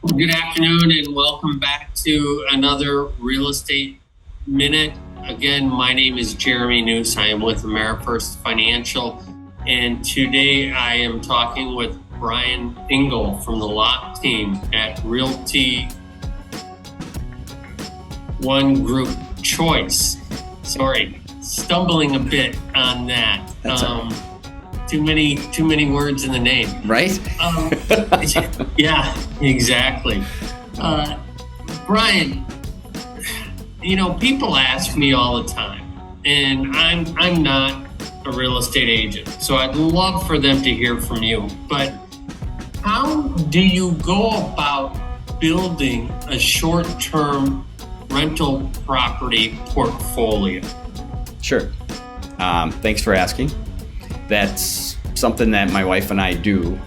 Good afternoon and welcome back to another Real Estate Minute. Again, my name is Jeremy Noose. I am with AmeriFirst Financial, and today I am talking with Brian Engel from the lot team at Realty One Group Choice. Sorry, stumbling a bit on that. That's all right. Too many words in the name. Right? Yeah, exactly. Brian, people ask me all the time, and I'm not a real estate agent, so I'd love for them to hear from you. But how do you go about building a short-term rental property portfolio? Sure. Thanks for asking. That's something that my wife and I do.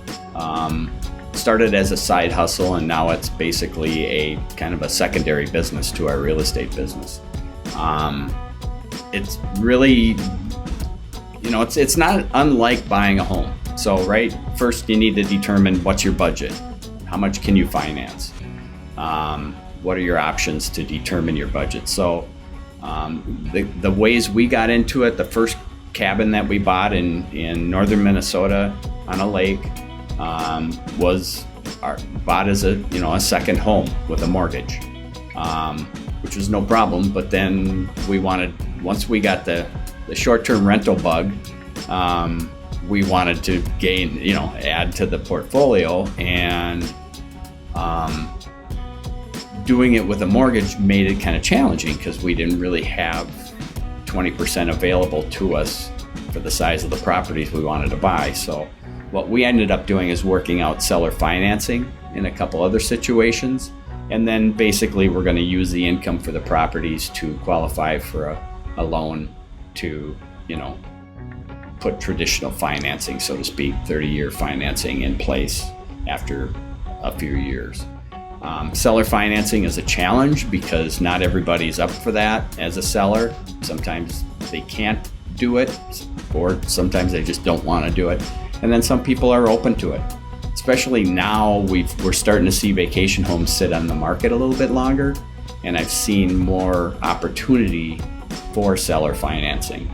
Started as a side hustle, and now it's basically a kind of a secondary business to our real estate business. It's really, it's not unlike buying a home. So, right, first you need to determine what's your budget. How much can you finance? What are your options to determine your budget? So, the ways we got into it, the first cabin that we bought in northern Minnesota on a lake was bought as a second home with a mortgage, which was no problem. But then once we got the short-term rental bug, we wanted to add to the portfolio, and doing it with a mortgage made it kind of challenging because we didn't really have 20% available to us for the size of the properties we wanted to buy. So what we ended up doing is working out seller financing in a couple other situations, and then basically we're going to use the income for the properties to qualify for a loan to put traditional financing, so to speak, 30-year financing in place after a few years. Seller financing is a challenge because not everybody's up for that as a seller. Sometimes they can't do it, or sometimes they just don't want to do it. And then some people are open to it. Especially now, we're starting to see vacation homes sit on the market a little bit longer, and I've seen more opportunity for seller financing.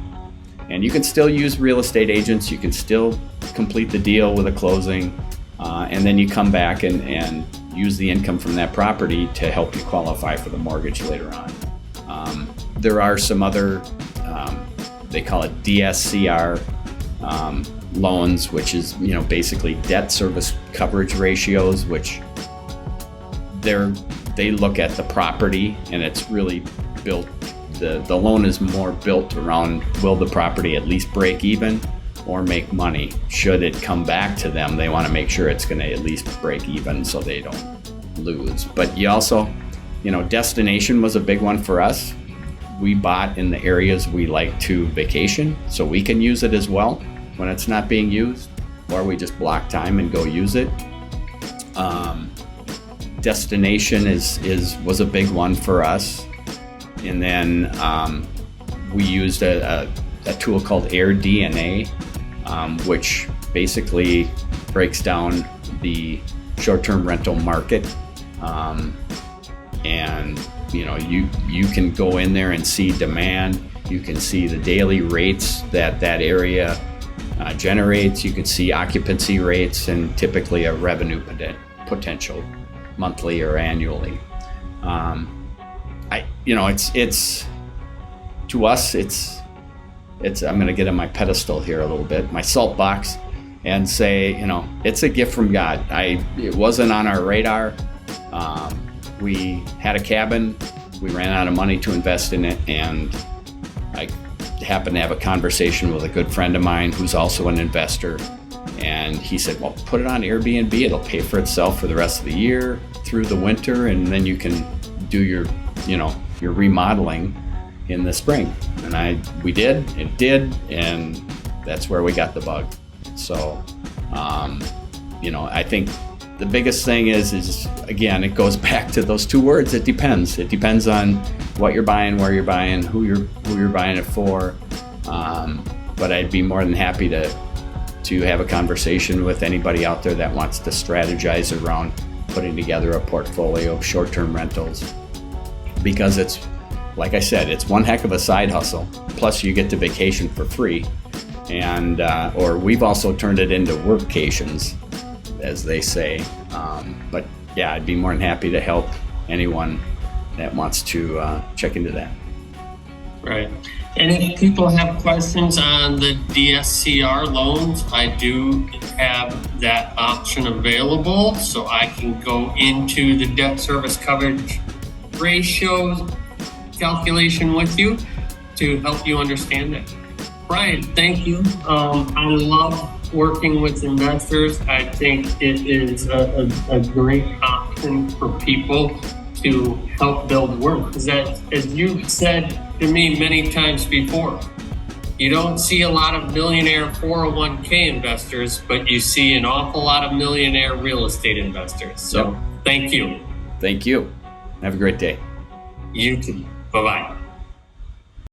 And you can still use real estate agents. You can still complete the deal with a closing, and then you come back and use the income from that property to help you qualify for the mortgage later on. There are some other, they call it DSCR loans, which is basically debt service coverage ratios, which they look at the property, and it's really built. The loan is more built around, will the property at least break even or make money? Should it come back to them, they want to make sure it's going to at least break even so they don't lose. But you also, destination was a big one for us. We bought in the areas we like to vacation, so we can use it as well when it's not being used, or we just block time and go use it. Destination was a big one for us. And then we used a tool called AirDNA, which basically breaks down the short-term rental market. And you can go in there and see demand. You can see the daily rates that area generates. You can see occupancy rates and typically a revenue potential monthly or annually. It's to us, it's I'm going to get on my pedestal here a little bit, my salt box, and say, it's a gift from God. It wasn't on our radar. We had a cabin, we ran out of money to invest in it, and I happened to have a conversation with a good friend of mine who's also an investor, and he said, well, put it on Airbnb, it'll pay for itself for the rest of the year through the winter, and then you can do your remodeling in the spring. And we did, and that's where we got the bug. So, I think the biggest thing is again, it goes back to those two words. It depends. It depends on what you're buying, where you're buying, who you're buying it for. But I'd be more than happy to have a conversation with anybody out there that wants to strategize around putting together a portfolio of short-term rentals, because it's, like I said, it's one heck of a side hustle. Plus you get to vacation for free. And, or we've also turned it into workcations, as they say. But yeah, I'd be more than happy to help anyone that wants to check into that. Right. And if people have questions on the DSCR loans, I do have that option available, so I can go into the debt service coverage ratio calculation with you to help you understand that. Brian, thank you. I love working with investors. I think it is a great option for people to help build wealth. Because as you've said to me many times before, you don't see a lot of millionaire 401k investors, but you see an awful lot of millionaire real estate investors. So Thank you. Thank you. Have a great day. You too. Bye-bye.